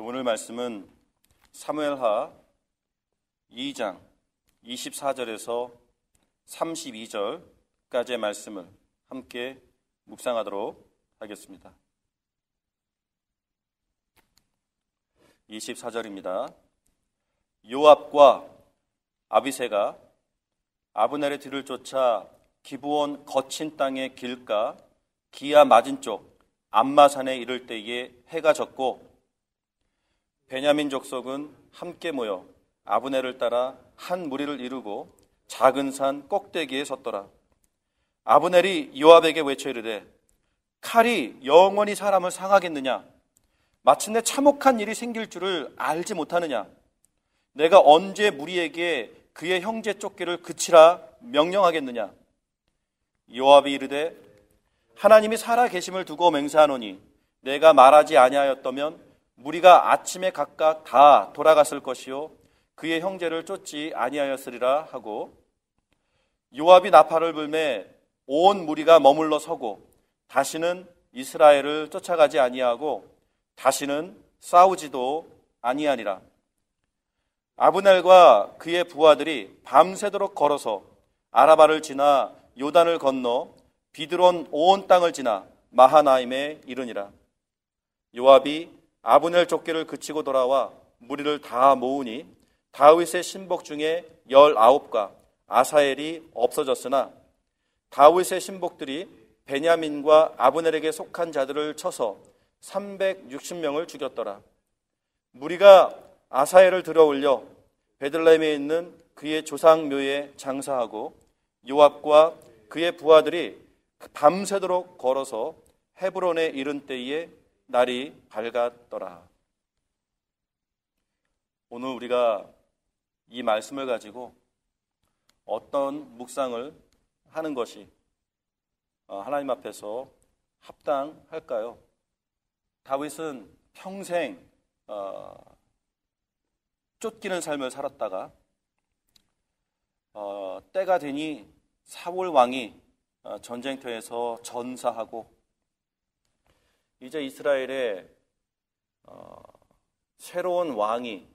오늘 말씀은 사무엘하 2장 24절에서 32절까지의 말씀을 함께 묵상하도록 하겠습니다. 24절입니다. 요압과 아비새가 아브넬의 뒤를 쫓아 기브온 거친 땅의 길가 기아 맞은쪽 암마산에 이를 때에 해가 졌고 베냐민 족속은 함께 모여 아브넬을 따라 한 무리를 이루고 작은 산 꼭대기에 섰더라. 아브넬이 요압에게 외쳐 이르되 칼이 영원히 사람을 상하겠느냐? 마침내 참혹한 일이 생길 줄을 알지 못하느냐? 내가 언제 무리에게 그의 형제 쫓기를 그치라 명령하겠느냐? 요압이 이르되 하나님이 살아 계심을 두고 맹세하노니 내가 말하지 아니하였다면 무리가 아침에 각각 다 돌아갔을 것이요 그의 형제를 쫓지 아니하였으리라 하고 요압이 나팔을 불매 온 무리가 머물러 서고 다시는 이스라엘을 쫓아가지 아니하고 다시는 싸우지도 아니하니라. 아브넬과 그의 부하들이 밤새도록 걸어서 아라바를 지나 요단을 건너 비드론 온 땅을 지나 마하나임에 이르니라. 요압이 아브넬 쫓기를 그치고 돌아와 무리를 다 모으니 다윗의 신복 중에 19과 아사엘이 없어졌으나 다윗의 신복들이 베냐민과 아브넬에게 속한 자들을 쳐서 360명을 죽였더라. 무리가 아사엘을 들어올려 베들레헴에 있는 그의 조상묘에 장사하고 요압과 그의 부하들이 밤새도록 걸어서 헤브론에 이른 때에 날이 밝았더라. 오늘 우리가 이 말씀을 가지고 어떤 묵상을 하는 것이 하나님 앞에서 합당할까요? 다윗은 평생 쫓기는 삶을 살았다가 때가 되니 사울 왕이 전쟁터에서 전사하고 이제 이스라엘의 새로운 왕이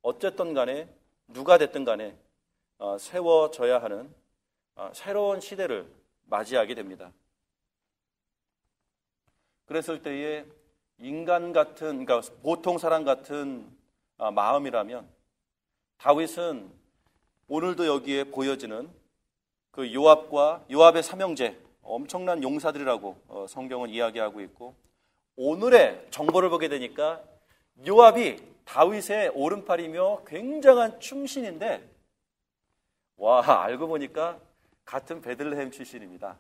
어쨌든 간에 누가 됐든 간에 세워져야 하는 새로운 시대를 맞이하게 됩니다. 그랬을 때에 인간 같은, 그러니까 보통 사람 같은 마음이라면 다윗은 오늘도 여기에 보여지는 그 요압의 삼형제, 엄청난 용사들이라고 성경은 이야기하고 있고, 오늘의 정보를 보게 되니까 요압이 다윗의 오른팔이며 굉장한 충신인데, 와, 알고 보니까 같은 베들레헴 출신입니다.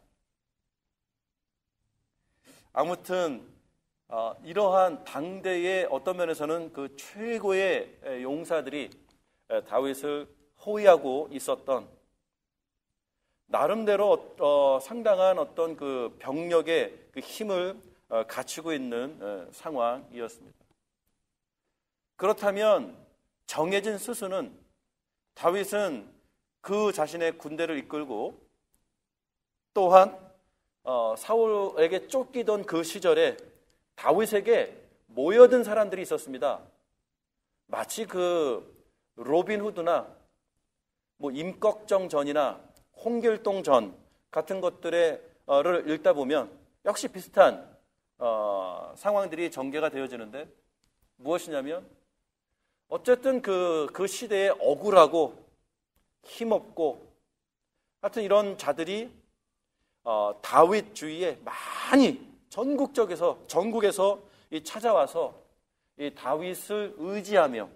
아무튼 이러한 당대의 어떤 면에서는 그 최고의 용사들이 다윗을 호위하고 있었던, 나름대로 상당한 어떤 그 병력의 그 힘을 갖추고 있는 상황이었습니다. 그렇다면 정해진 수순은, 다윗은 그 자신의 군대를 이끌고 또한 사울에게 쫓기던 그 시절에 다윗에게 모여든 사람들이 있었습니다. 마치 그 로빈 후드나 뭐 임꺽정 전이나 홍길동 전 같은 것들을 읽다 보면 역시 비슷한 상황들이 전개가 되어지는데, 무엇이냐면 어쨌든 그 시대에 억울하고 힘없고 하여튼 이런 자들이 다윗 주위에 많이 전국에서 찾아와서 이 다윗을 의지하며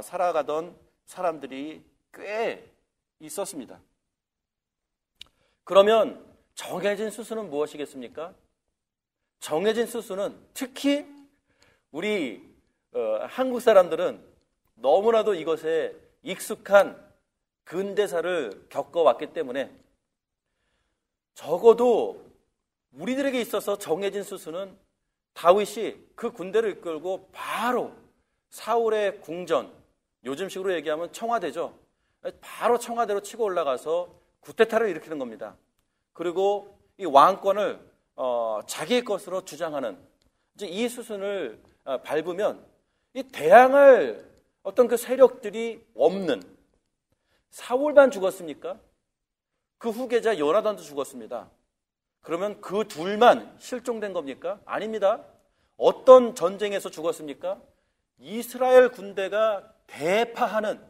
살아가던 사람들이 꽤 있었습니다. 그러면 정해진 수순은 무엇이겠습니까? 정해진 수순은 특히 우리 한국 사람들은 너무나도 이것에 익숙한 근대사를 겪어왔기 때문에 적어도 우리들에게 있어서 정해진 수순은 다윗이 그 군대를 이끌고 바로 사울의 궁전, 요즘식으로 얘기하면 청와대죠. 바로 청와대로 치고 올라가서 구테타를 일으키는 겁니다. 그리고 이 왕권을 자기의 것으로 주장하는, 이제 이 수순을 밟으면 이 대항할 어떤 그 세력들이 없는 사울만 죽었습니까? 그 후계자 요나단도 죽었습니다. 그러면 그 둘만 실종된 겁니까? 아닙니다. 어떤 전쟁에서 죽었습니까? 이스라엘 군대가 대파하는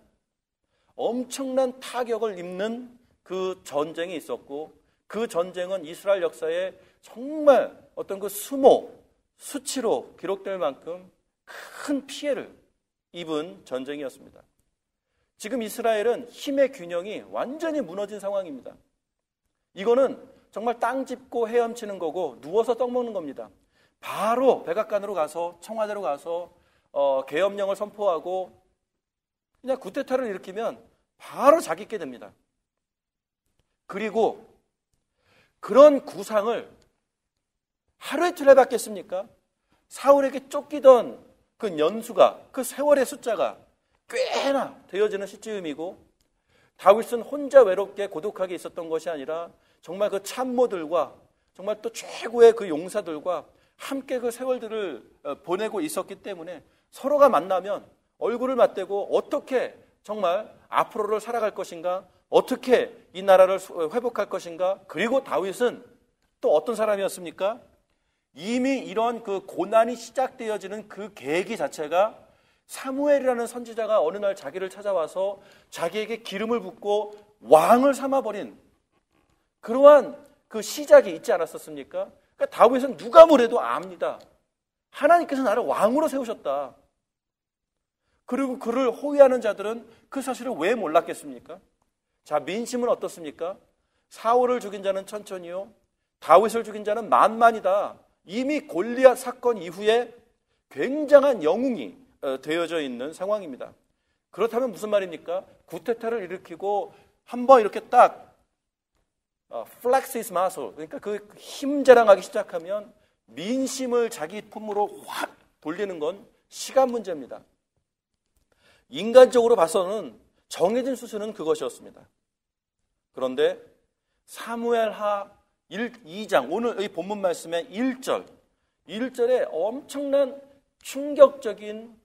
엄청난 타격을 입는 그 전쟁이 있었고, 그 전쟁은 이스라엘 역사에 정말 어떤 그 수치로 기록될 만큼 큰 피해를 입은 전쟁이었습니다. 지금 이스라엘은 힘의 균형이 완전히 무너진 상황입니다. 이거는 정말 땅 짚고 헤엄치는 거고 누워서 떡 먹는 겁니다. 바로 백악관으로 가서 청와대로 가서 계엄령을 선포하고 그냥 쿠데타를 일으키면 바로 자기께 됩니다. 그리고 그런 구상을 하루 이틀에 받겠습니까? 사울에게 쫓기던 그 연수가, 그 세월의 숫자가 꽤나 되어지는 시점이고, 다윗은 혼자 외롭게 고독하게 있었던 것이 아니라 정말 그 참모들과 정말 또 최고의 그 용사들과 함께 그 세월들을 보내고 있었기 때문에 서로가 만나면 얼굴을 맞대고 어떻게 정말 앞으로를 살아갈 것인가, 어떻게 이 나라를 회복할 것인가. 그리고 다윗은 또 어떤 사람이었습니까? 이미 이런 그 고난이 시작되어지는 그 계기 자체가 사무엘이라는 선지자가 어느 날 자기를 찾아와서 자기에게 기름을 붓고 왕을 삼아버린 그러한 그 시작이 있지 않았었습니까? 그러니까 다윗은 누가 뭐래도 압니다. 하나님께서 나를 왕으로 세우셨다. 그리고 그를 호위하는 자들은 그 사실을 왜 몰랐겠습니까? 자, 민심은 어떻습니까? 사울을 죽인 자는 천천히요, 다윗을 죽인 자는 만만이다. 이미 골리앗 사건 이후에 굉장한 영웅이 되어져 있는 상황입니다. 그렇다면 무슨 말입니까? 쿠데타를 일으키고 한번 이렇게 딱 flex his muscle, 그러니까 그 힘 자랑하기 시작하면 민심을 자기 품으로 확 돌리는 건 시간 문제입니다. 인간적으로 봐서는 정해진 수순은 그것이었습니다. 그런데 사무엘하 2장, 오늘 이 본문 말씀의 1절에 엄청난 충격적인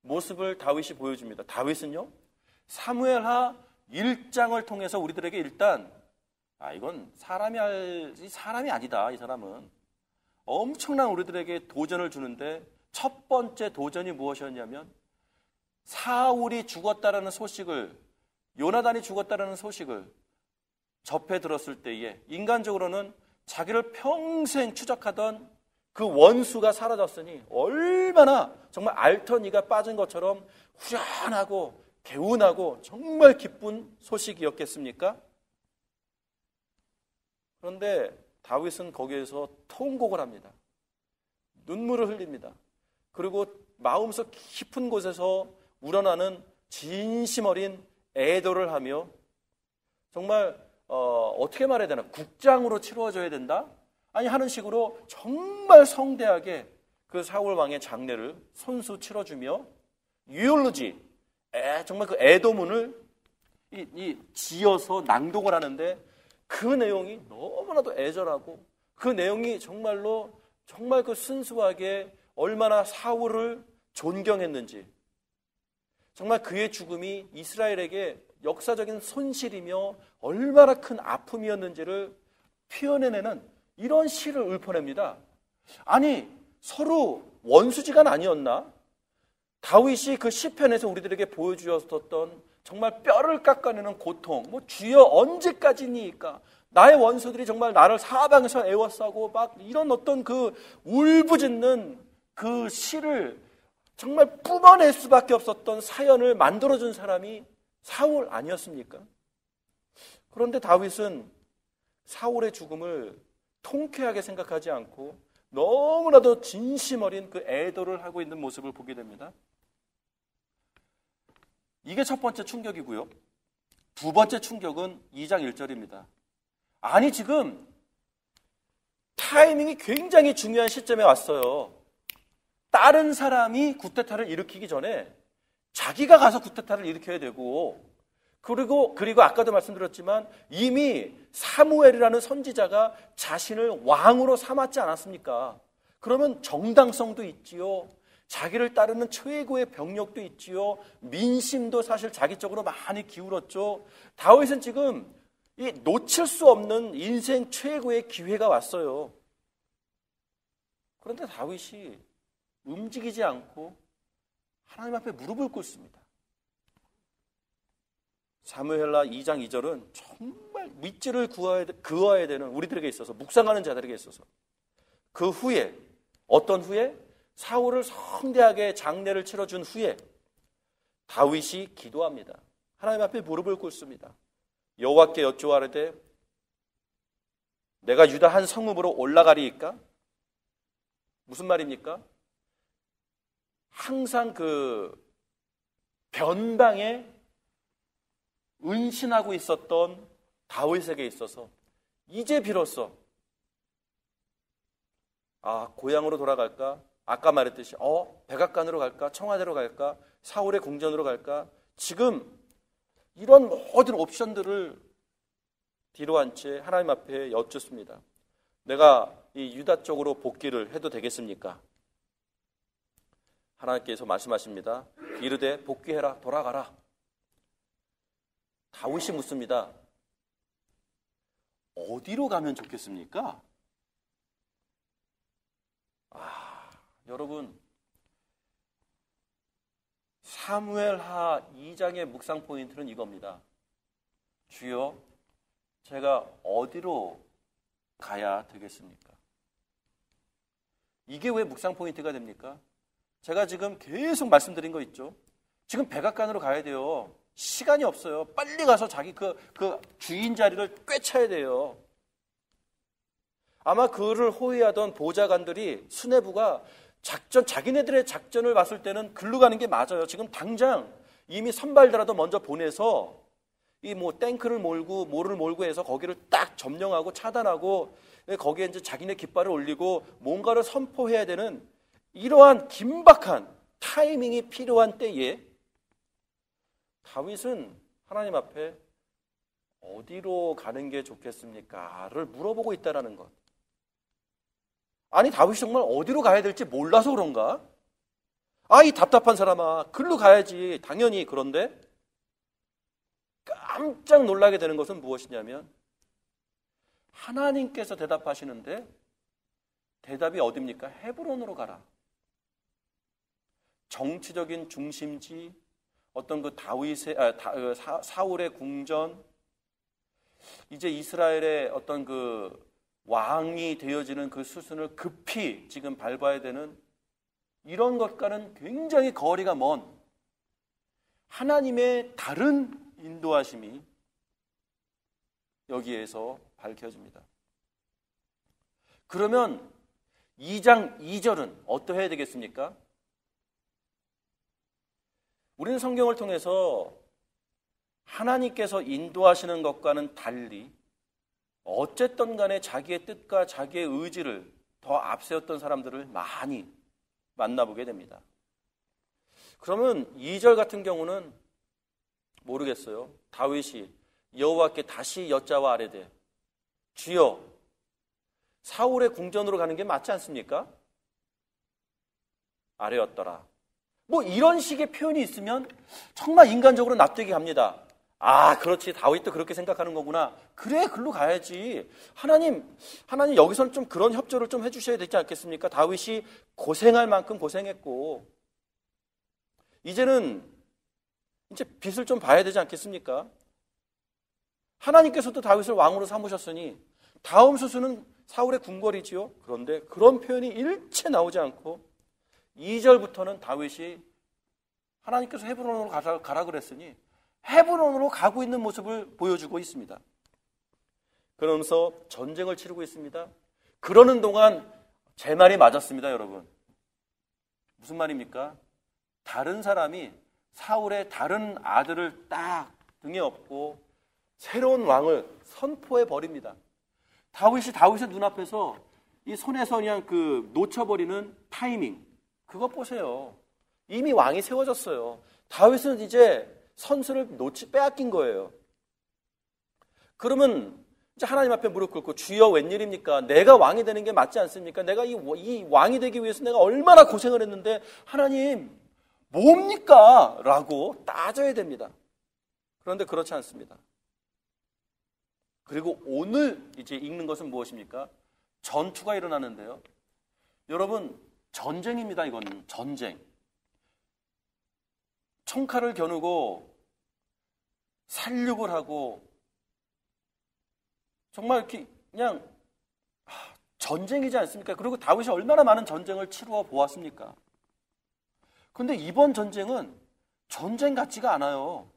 모습을 다윗이 보여줍니다. 다윗은요, 사무엘하 1장을 통해서 우리들에게 일단 이건 사람이 아니다. 이 사람은 엄청난 우리들에게 도전을 주는데, 첫 번째 도전이 무엇이었냐면 사울이 죽었다라는 소식을, 요나단이 죽었다라는 소식을 접해 들었을 때에 인간적으로는 자기를 평생 추적하던 그 원수가 사라졌으니 얼마나 정말 알턴이가 빠진 것처럼 후련하고 개운하고 정말 기쁜 소식이었겠습니까? 그런데 다윗은 거기에서 통곡을 합니다. 눈물을 흘립니다. 그리고 마음속 깊은 곳에서 우러나는 진심 어린 애도를 하며 정말 어떻게 말해야 되나, 국장으로 치루어져야 된다? 아니 하는 식으로 정말 성대하게 그 사울 왕의 장례를 손수 치러주며 유올로지, 정말 그 애도문을 지어서 낭독을 하는데, 그 내용이 너무나도 애절하고 그 내용이 정말로 정말 그 순수하게 얼마나 사울을 존경했는지, 정말 그의 죽음이 이스라엘에게 역사적인 손실이며 얼마나 큰 아픔이었는지를 표현해내는 이런 시를 읊어냅니다. 아니, 서로 원수지간 아니었나? 다윗이 그 시편에서 우리들에게 보여주었던 정말 뼈를 깎아내는 고통, 주여 언제까지니까? 나의 원수들이 정말 나를 사방에서 애워싸고 막 이런 어떤 그 울부짖는 그 시를 정말 뿜어낼 수밖에 없었던 사연을 만들어준 사람이 사울 아니었습니까? 그런데 다윗은 사울의 죽음을 통쾌하게 생각하지 않고 너무나도 진심 어린 그 애도를 하고 있는 모습을 보게 됩니다. 이게 첫 번째 충격이고요. 두 번째 충격은 2장 1절입니다. 아니, 지금 타이밍이 굉장히 중요한 시점에 왔어요. 다른 사람이 쿠데타를 일으키기 전에 자기가 가서 쿠데타를 일으켜야 되고, 그리고 아까도 말씀드렸지만 이미 사무엘이라는 선지자가 자신을 왕으로 삼았지 않았습니까? 그러면 정당성도 있지요. 자기를 따르는 최고의 병력도 있지요. 민심도 사실 자기 쪽으로 많이 기울었죠. 다윗은 지금 이 놓칠 수 없는 인생 최고의 기회가 왔어요. 그런데 다윗이 움직이지 않고 하나님 앞에 무릎을 꿇습니다. 사무엘하 2장 2절은 정말 밑줄을 그어야 되는 우리들에게 있어서, 묵상하는 자들에게 있어서, 그 후에, 어떤 후에? 사울을 성대하게 장례를 치러준 후에 다윗이 기도합니다. 하나님 앞에 무릎을 꿇습니다. 여호와께 여쭈아르되 내가 유다 한 성읍으로 올라가리이까? 무슨 말입니까? 항상 그 변방에 은신하고 있었던 다윗에게 있어서 이제 비로소 고향으로 돌아갈까? 아까 말했듯이 백악관으로 갈까? 청와대로 갈까? 사울의 궁전으로 갈까? 지금 이런 모든 옵션들을 뒤로 한 채 하나님 앞에 여쭙습니다. 내가 이 유다 쪽으로 복귀를 해도 되겠습니까? 하나님께서 말씀하십니다. 이르되 복귀해라, 돌아가라. 다윗이 묻습니다. 어디로 가면 좋겠습니까? 여러분, 사무엘하 2장의 묵상 포인트는 이겁니다. 주여, 제가 어디로 가야 되겠습니까? 이게 왜 묵상 포인트가 됩니까? 제가 지금 계속 말씀드린 거 있죠. 지금 백악관으로 가야 돼요. 시간이 없어요. 빨리 가서 자기 그 주인 자리를 꿰차야 돼요. 아마 그를 호위하던 보좌관들이, 수뇌부가 자기네들의 작전을 봤을 때는 글로 가는 게 맞아요. 지금 당장 이미 선발대라도 먼저 보내서 이 탱크를 몰고 뭐를 몰고 해서 거기를 딱 점령하고 차단하고 거기에 이제 자기네 깃발을 올리고 뭔가를 선포해야 되는 이러한 긴박한 타이밍이 필요한 때에 다윗은 하나님 앞에 어디로 가는 게 좋겠습니까?를 물어보고 있다라는 것. 아니, 다윗이 정말 어디로 가야 될지 몰라서 그런가? 이 답답한 사람아, 글로 가야지. 당연히. 그런데 깜짝 놀라게 되는 것은 무엇이냐면 하나님께서 대답하시는데 대답이 어디입니까? 헤브론으로 가라. 정치적인 중심지, 어떤 그 사울의 궁전, 이제 이스라엘의 어떤 그 왕이 되어지는 그 수순을 급히 지금 밟아야 되는 이런 것과는 굉장히 거리가 먼 하나님의 다른 인도하심이 여기에서 밝혀집니다. 그러면 2장 2절은 어떠해야 되겠습니까? 우리는 성경을 통해서 하나님께서 인도하시는 것과는 달리 어쨌든 간에 자기의 뜻과 자기의 의지를 더 앞세웠던 사람들을 많이 만나보게 됩니다. 그러면 2절 같은 경우는 모르겠어요. 다윗이 여호와께 다시 여짜와 아뢰되 주여, 사울의 궁전으로 가는 게 맞지 않습니까? 아뢰었더라. 이런 식의 표현이 있으면 정말 인간적으로 납득이 갑니다. 그렇지, 다윗도 그렇게 생각하는 거구나. 그래, 글로 가야지. 하나님 여기서는 좀 그런 협조를 좀 해주셔야 되지 않겠습니까? 다윗이 고생할 만큼 고생했고 이제는 이제 빛을 좀 봐야 되지 않겠습니까? 하나님께서도 다윗을 왕으로 삼으셨으니 다음 수순은 사울의 궁궐이지요. 그런데 그런 표현이 일체 나오지 않고 2절부터는 다윗이 하나님께서 헤브론으로 가라 그랬으니 헤브론으로 가고 있는 모습을 보여주고 있습니다. 그러면서 전쟁을 치르고 있습니다. 그러는 동안 제 말이 맞았습니다, 여러분. 무슨 말입니까? 다른 사람이 사울의 다른 아들을 딱 등에 업고 새로운 왕을 선포해 버립니다. 다윗이 다윗의 눈앞에서 이 손에서 그냥 놓쳐버리는 타이밍, 그것 보세요. 이미 왕이 세워졌어요. 다윗은 이제 선수를 빼앗긴 거예요. 그러면 이제 하나님 앞에 무릎 꿇고 주여 웬일입니까? 내가 왕이 되는 게 맞지 않습니까? 내가 이 왕이 되기 위해서 내가 얼마나 고생을 했는데 하나님 뭡니까? 라고 따져야 됩니다. 그런데 그렇지 않습니다. 그리고 오늘 이제 읽는 것은 무엇입니까? 전투가 일어나는데요. 여러분, 전쟁입니다. 이거는 전쟁. 총칼을 겨누고 살육을 하고 정말 이렇게 그냥 전쟁이지 않습니까? 그리고 다윗이 얼마나 많은 전쟁을 치루어 보았습니까? 그런데 이번 전쟁은 전쟁 같지가 않아요.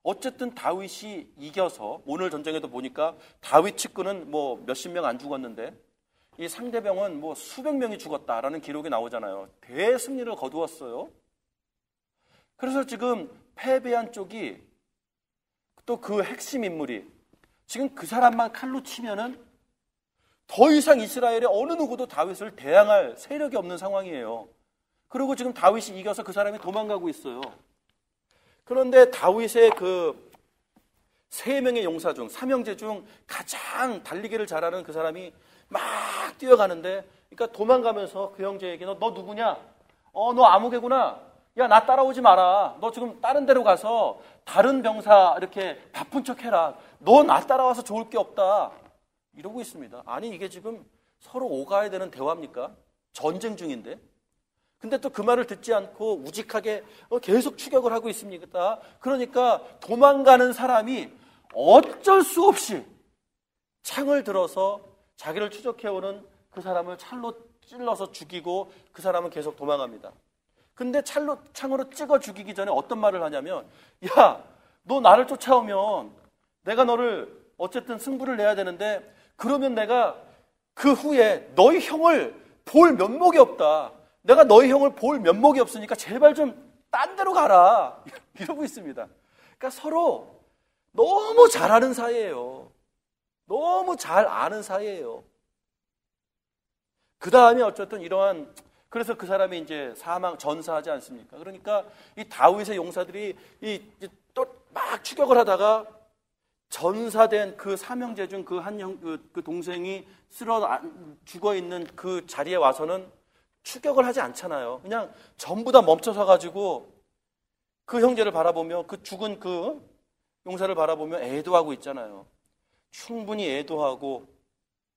어쨌든 다윗이 이겨서 오늘 전쟁에도 보니까 다윗 측근은 뭐 몇십 명 안 죽었는데 이 상대병은 뭐 수백 명이 죽었다라는 기록이 나오잖아요. 대승리를 거두었어요. 그래서 지금 패배한 쪽이 또 그 핵심 인물이 지금 그 사람만 칼로 치면은 더 이상 이스라엘의 어느 누구도 다윗을 대항할 세력이 없는 상황이에요. 그리고 지금 다윗이 이겨서 그 사람이 도망가고 있어요. 그런데 다윗의 그 세 명의 용사 중, 삼형제 중 가장 달리기를 잘하는 그 사람이 막 뛰어가는데, 그러니까 도망가면서 그 형제에게 너 누구냐? 너 아무개구나. 야, 나 따라오지 마라. 너 지금 다른 데로 가서 다른 병사 이렇게 바쁜 척 해라. 너 나 따라와서 좋을 게 없다. 이러고 있습니다. 아니, 이게 지금 서로 오가야 되는 대화입니까? 전쟁 중인데. 근데 또 그 말을 듣지 않고 우직하게 계속 추격을 하고 있습니다. 그러니까 도망가는 사람이 어쩔 수 없이 창을 들어서 자기를 추적해오는 그 사람을 칼로 찔러서 죽이고 그 사람은 계속 도망갑니다. 근데 창으로 찍어 죽이기 전에 어떤 말을 하냐면, 야, 너 나를 쫓아오면 내가 너를 어쨌든 승부를 내야 되는데 그러면 내가 그 후에 너희 형을 볼 면목이 없다. 내가 너희 형을 볼 면목이 없으니까 제발 좀 딴 데로 가라. 이러고 있습니다. 그러니까 서로 너무 잘 아는 사이예요. 너무 잘 아는 사이예요. 그 다음에 어쨌든 그래서 그 사람이 이제 전사하지 않습니까? 그러니까 이 다윗의 용사들이 또 막 추격을 하다가 전사된 그 삼형제 중 그 동생이 죽어 있는 그 자리에 와서는 추격을 하지 않잖아요. 그냥 전부 다 멈춰서 가지고 그 형제를 바라보며 그 죽은 그 용사를 바라보며 애도하고 있잖아요. 충분히 애도하고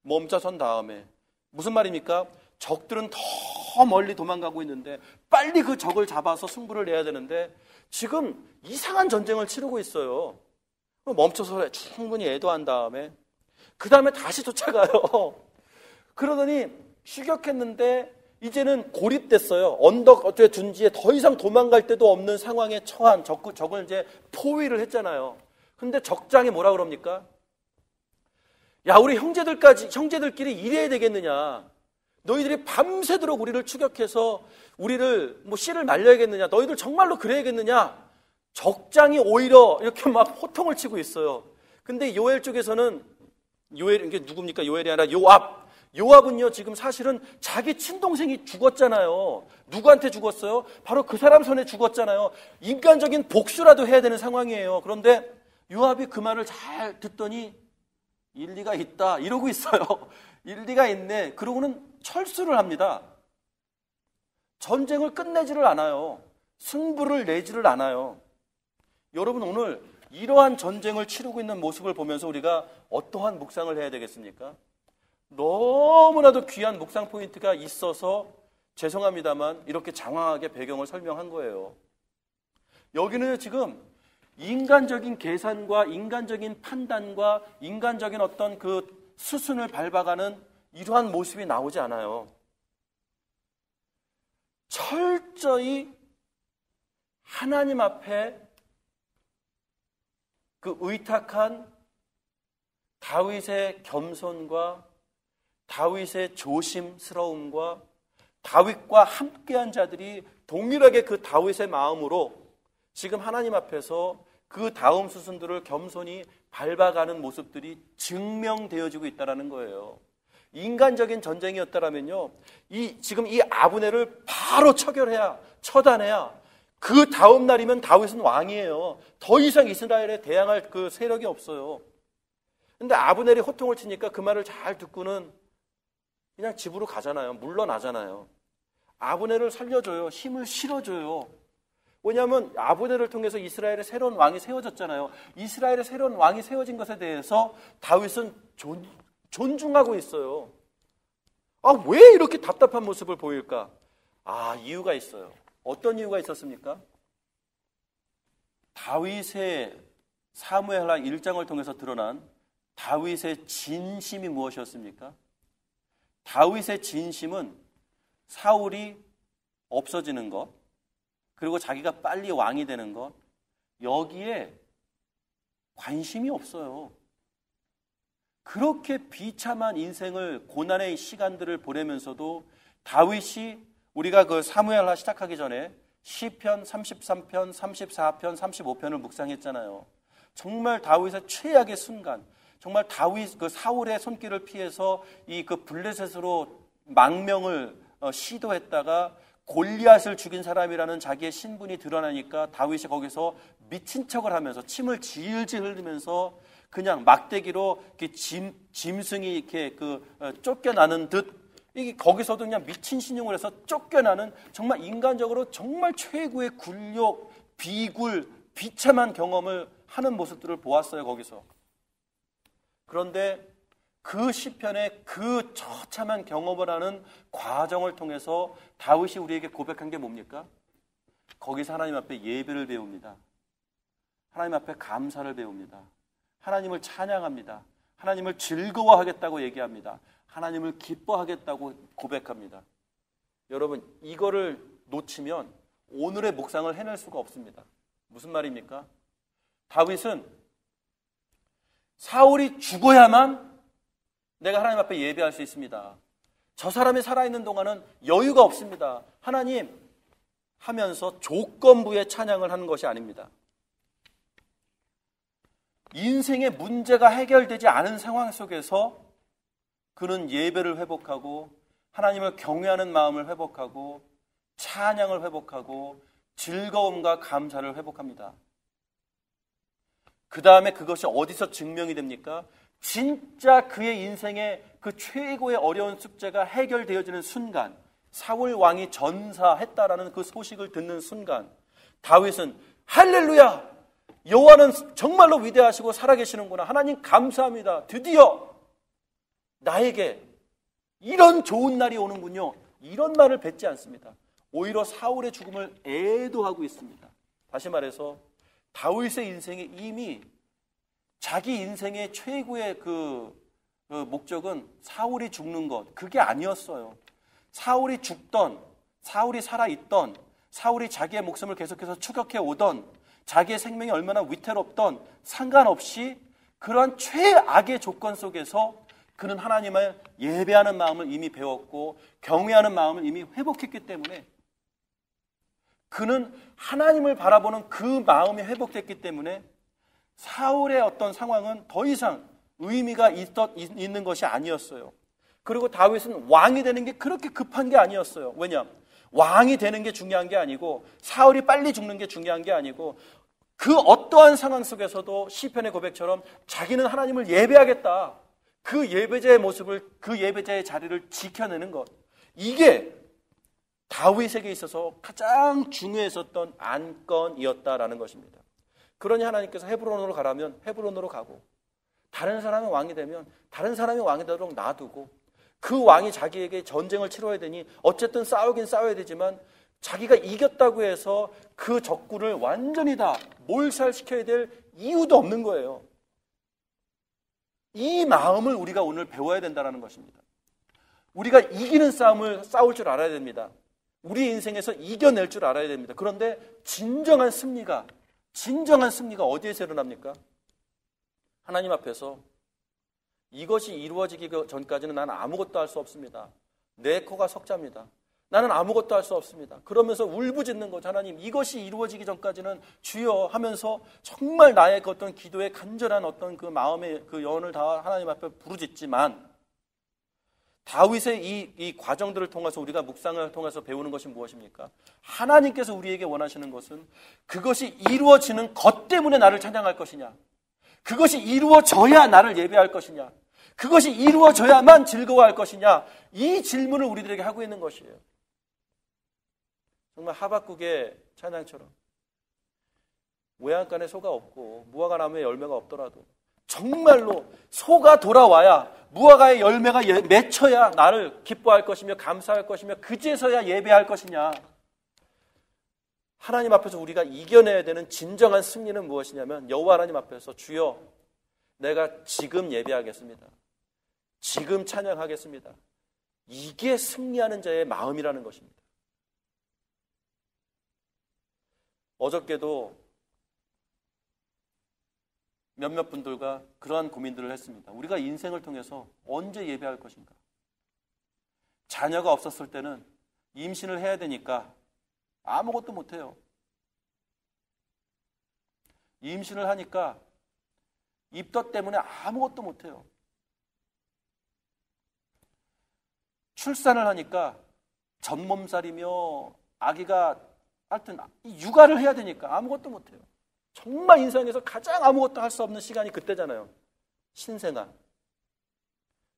멈춰선 다음에 무슨 말입니까? 적들은 더 멀리 도망가고 있는데 빨리 그 적을 잡아서 승부를 내야 되는데 지금 이상한 전쟁을 치르고 있어요. 멈춰서 충분히 애도한 다음에 그 다음에 다시 쫓아가요. 그러더니 추격했는데 이제는 고립됐어요. 언덕 어떻게 둔지에 더 이상 도망갈 데도 없는 상황에 처한 적을 이제 포위를 했잖아요. 근데 적장이 뭐라 그럽니까? 야, 우리 형제들끼리 이래야 되겠느냐? 너희들이 밤새도록 우리를 추격해서 우리를 씨를 말려야겠느냐? 너희들 정말로 그래야겠느냐? 적장이 오히려 이렇게 막 호통을 치고 있어요. 근데 요엘 쪽에서는 이게 누굽니까? 요엘이 아니라 요압은요, 지금 사실은 자기 친동생이 죽었잖아요. 누구한테 죽었어요? 바로 그 사람 손에 죽었잖아요. 인간적인 복수라도 해야 되는 상황이에요. 그런데 요압이 그 말을 잘 듣더니 일리가 있다 이러고 있어요. 일리가 있네. 그러고는 철수를 합니다. 전쟁을 끝내지를 않아요. 승부를 내지를 않아요. 여러분, 오늘 이러한 전쟁을 치르고 있는 모습을 보면서 우리가 어떠한 묵상을 해야 되겠습니까? 너무나도 귀한 묵상 포인트가 있어서 죄송합니다만 이렇게 장황하게 배경을 설명한 거예요. 여기는 지금 인간적인 계산과 인간적인 판단과 인간적인 어떤 그 수순을 밟아가는 이러한 모습이 나오지 않아요. 철저히 하나님 앞에 그 의탁한 다윗의 겸손과 다윗의 조심스러움과 다윗과 함께한 자들이 동일하게 그 다윗의 마음으로 지금 하나님 앞에서 그 다음 수순들을 겸손히 밟아가는 모습들이 증명되어지고 있다는 거예요. 인간적인 전쟁이었다면요, 지금 이 아브넬을 바로 처단해야 그 다음 날이면 다윗은 왕이에요. 더 이상 이스라엘에 대항할 그 세력이 없어요. 근데 아브넬이 호통을 치니까 그 말을 잘 듣고는 그냥 집으로 가잖아요. 물러나잖아요. 아브넬을 살려줘요. 힘을 실어줘요. 왜냐하면 아브넬을 통해서 이스라엘의 새로운 왕이 세워졌잖아요. 이스라엘의 새로운 왕이 세워진 것에 대해서 다윗은 존중하고 있어요. 왜 이렇게 답답한 모습을 보일까? 이유가 있어요. 어떤 이유가 있었습니까? 다윗의 사무엘하 1장을 통해서 드러난 다윗의 진심이 무엇이었습니까? 다윗의 진심은 사울이 없어지는 것, 그리고 자기가 빨리 왕이 되는 것, 여기에 관심이 없어요. 그렇게 비참한 인생을, 고난의 시간들을 보내면서도 다윗이, 우리가 그 사무엘하 시작하기 전에 시편 33편, 34편, 35편을 묵상했잖아요. 정말 다윗의 최악의 순간, 정말 다윗 그 사울의 손길을 피해서 이 그 블레셋으로 망명을 시도했다가 골리앗을 죽인 사람이라는 자기의 신분이 드러나니까 다윗이 거기서 미친 척을 하면서 침을 질질 흘리면서 그냥 막대기로 짐승이 이렇게 쫓겨나는 듯, 이게 거기서도 그냥 미친 신용을 해서 쫓겨나는, 정말 인간적으로 정말 최고의 굴욕, 비굴, 비참한 경험을 하는 모습들을 보았어요, 거기서. 그런데 그 시편의 그 처참한 경험을 하는 과정을 통해서 다윗이 우리에게 고백한 게 뭡니까? 거기서 하나님 앞에 예배를 배웁니다. 하나님 앞에 감사를 배웁니다. 하나님을 찬양합니다. 하나님을 즐거워하겠다고 얘기합니다. 하나님을 기뻐하겠다고 고백합니다. 여러분, 이거를 놓치면 오늘의 묵상을 해낼 수가 없습니다. 무슨 말입니까? 다윗은 사울이 죽어야만 내가 하나님 앞에 예배할 수 있습니다. 저 사람이 살아있는 동안은 여유가 없습니다. 하나님 하면서 조건부의 찬양을 하는 것이 아닙니다. 인생의 문제가 해결되지 않은 상황 속에서 그는 예배를 회복하고 하나님을 경외하는 마음을 회복하고 찬양을 회복하고 즐거움과 감사를 회복합니다. 그 다음에 그것이 어디서 증명이 됩니까? 진짜 그의 인생의 그 최고의 어려운 숙제가 해결되어지는 순간, 사울 왕이 전사했다라는 그 소식을 듣는 순간, 다윗은 할렐루야! 여호와는 정말로 위대하시고 살아계시는구나. 하나님 감사합니다. 드디어 나에게 이런 좋은 날이 오는군요. 이런 말을 뱉지 않습니다. 오히려 사울의 죽음을 애도하고 있습니다. 다시 말해서 다윗의 인생에 이미 자기 인생의 최고의 그 목적은 사울이 죽는 것, 그게 아니었어요. 사울이 죽던, 사울이 살아있던, 사울이 자기의 목숨을 계속해서 추격해 오던, 자기의 생명이 얼마나 위태롭던 상관없이 그러한 최악의 조건 속에서 그는 하나님을 예배하는 마음을 이미 배웠고 경외하는 마음을 이미 회복했기 때문에, 그는 하나님을 바라보는 그 마음이 회복됐기 때문에 사울의 어떤 상황은 더 이상 의미가 있는 것이 아니었어요. 그리고 다윗은 왕이 되는 게 그렇게 급한 게 아니었어요. 왜냐? 왕이 되는 게 중요한 게 아니고 사울이 빨리 죽는 게 중요한 게 아니고, 그 어떠한 상황 속에서도 시편의 고백처럼 자기는 하나님을 예배하겠다. 그 예배자의 모습을, 그 예배자의 자리를 지켜내는 것, 이게 다윗에게 있어서 가장 중요했었던 안건이었다라는 것입니다. 그러니 하나님께서 헤브론으로 가라면 헤브론으로 가고, 다른 사람이 왕이 되면 다른 사람이 왕이 되도록 놔두고, 그 왕이 자기에게 전쟁을 치러야 되니 어쨌든 싸우긴 싸워야 되지만 자기가 이겼다고 해서 그 적군을 완전히 다 몰살시켜야 될 이유도 없는 거예요. 이 마음을 우리가 오늘 배워야 된다는 것입니다. 우리가 이기는 싸움을 싸울 줄 알아야 됩니다. 우리 인생에서 이겨낼 줄 알아야 됩니다. 그런데 진정한 승리가 어디에서 일어납니까? 하나님 앞에서 이것이 이루어지기 전까지는 나는 아무것도 할 수 없습니다. 내 코가 석자입니다. 나는 아무것도 할 수 없습니다. 그러면서 울부짖는 거죠. 하나님, 이것이 이루어지기 전까지는 주여 하면서 정말 나의 그 어떤 기도의 간절한 어떤 그 마음의 그 영혼을 다 하나님 앞에 부르짖지만, 다윗의 이 과정들을 통해서 우리가 묵상을 통해서 배우는 것이 무엇입니까? 하나님께서 우리에게 원하시는 것은 그것이 이루어지는 것 때문에 나를 찬양할 것이냐, 그것이 이루어져야 나를 예배할 것이냐? 그것이 이루어져야만 즐거워할 것이냐? 이 질문을 우리들에게 하고 있는 것이에요. 정말 하박국의 찬양처럼 외양간에 소가 없고 무화과 나무에 열매가 없더라도 정말로 소가 돌아와야 무화과의 열매가 맺혀야 나를 기뻐할 것이며 감사할 것이며 그제서야 예배할 것이냐. 하나님 앞에서 우리가 이겨내야 되는 진정한 승리는 무엇이냐면 여호와 하나님 앞에서 주여 내가 지금 예배하겠습니다. 지금 찬양하겠습니다. 이게 승리하는 자의 마음이라는 것입니다. 어저께도 몇몇 분들과 그러한 고민들을 했습니다. 우리가 인생을 통해서 언제 예배할 것인가? 자녀가 없었을 때는 임신을 해야 되니까 아무것도 못해요. 임신을 하니까 입덧 때문에 아무것도 못해요. 출산을 하니까 전몸살이며 아기가 하여튼 육아를 해야 되니까 아무것도 못해요. 정말 인생에서 가장 아무것도 할 수 없는 시간이 그때잖아요. 신생아.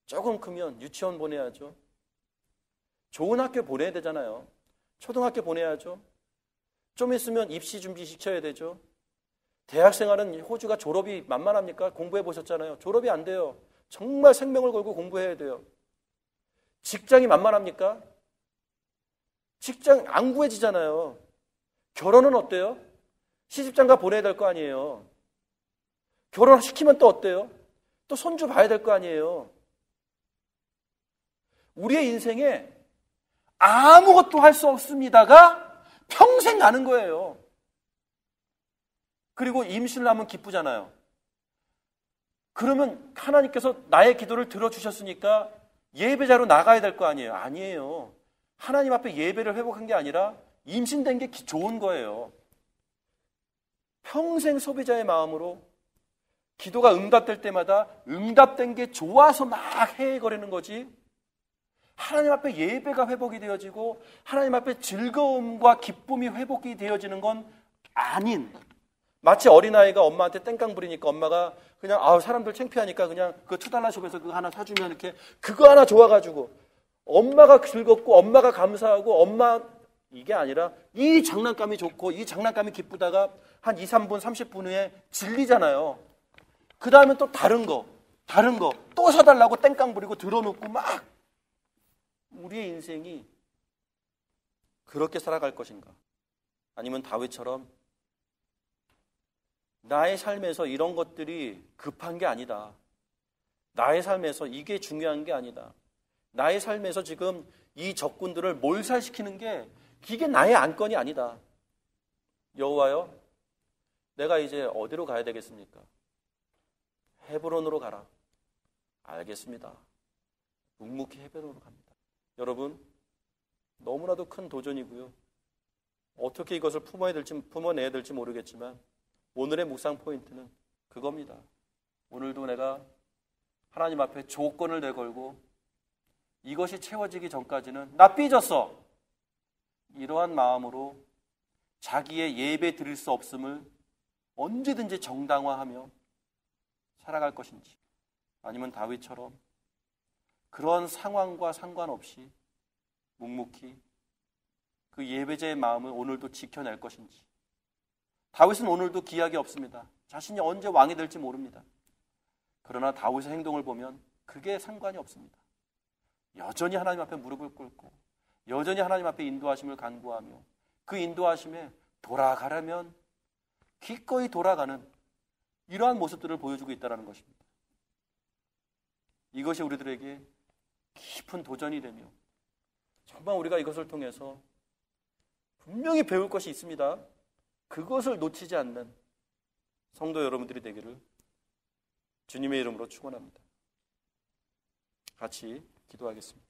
조금 크면 유치원 보내야죠. 좋은 학교 보내야 되잖아요. 초등학교 보내야죠. 좀 있으면 입시 준비 시켜야 되죠. 대학생활은 호주가 졸업이 만만합니까? 공부해 보셨잖아요. 졸업이 안 돼요. 정말 생명을 걸고 공부해야 돼요. 직장이 만만합니까? 직장 안 구해지잖아요. 결혼은 어때요? 시집장가 보내야 될 거 아니에요. 결혼시키면 또 어때요? 또 손주 봐야 될 거 아니에요. 우리의 인생에 아무것도 할 수 없습니다가 평생 가는 거예요. 그리고 임신을 하면 기쁘잖아요. 그러면 하나님께서 나의 기도를 들어주셨으니까 예배자로 나가야 될 거 아니에요. 아니에요. 하나님 앞에 예배를 회복한 게 아니라 임신된 게 좋은 거예요. 평생 소비자의 마음으로 기도가 응답될 때마다 응답된 게 좋아서 막 헤헤거리는 거지, 하나님 앞에 예배가 회복이 되어지고 하나님 앞에 즐거움과 기쁨이 회복이 되어지는 건 아닌, 마치 어린아이가 엄마한테 땡깡 부리니까 엄마가 그냥 사람들 창피하니까 그냥 그 투달러숍에서 그거 하나 사주면 이렇게 그거 하나 좋아가지고 엄마가 즐겁고 엄마가 감사하고 이게 아니라 이 장난감이 좋고 이 장난감이 기쁘다가 한 2, 3분, 30분 후에 질리잖아요. 그 다음에 또 다른 거 또 사달라고 땡깡 부리고 들어놓고 막. 우리의 인생이 그렇게 살아갈 것인가? 아니면 다윗처럼 나의 삶에서 이런 것들이 급한 게 아니다. 나의 삶에서 이게 중요한 게 아니다. 나의 삶에서 지금 이 적군들을 몰살시키는 게 이게 나의 안건이 아니다. 여호와여, 내가 이제 어디로 가야 되겠습니까? 헤브론으로 가라. 알겠습니다. 묵묵히 헤브론으로 갑니다. 여러분, 너무나도 큰 도전이고요. 어떻게 이것을 품어내야 될지 모르겠지만 오늘의 묵상 포인트는 그겁니다. 오늘도 내가 하나님 앞에 조건을 내걸고 이것이 채워지기 전까지는 나 삐졌어, 이러한 마음으로 자기의 예배 드릴 수 없음을 언제든지 정당화하며 살아갈 것인지, 아니면 다윗처럼 그런 상황과 상관없이 묵묵히 그 예배자의 마음을 오늘도 지켜낼 것인지. 다윗은 오늘도 기약이 없습니다. 자신이 언제 왕이 될지 모릅니다. 그러나 다윗의 행동을 보면 그게 상관이 없습니다. 여전히 하나님 앞에 무릎을 꿇고 여전히 하나님 앞에 인도하심을 간구하며 그 인도하심에 돌아가려면 기꺼이 돌아가는 이러한 모습들을 보여주고 있다는 것입니다. 이것이 우리들에게 깊은 도전이 되며 정말 우리가 이것을 통해서 분명히 배울 것이 있습니다. 그것을 놓치지 않는 성도 여러분들이 되기를 주님의 이름으로 축원합니다. 같이 기도하겠습니다.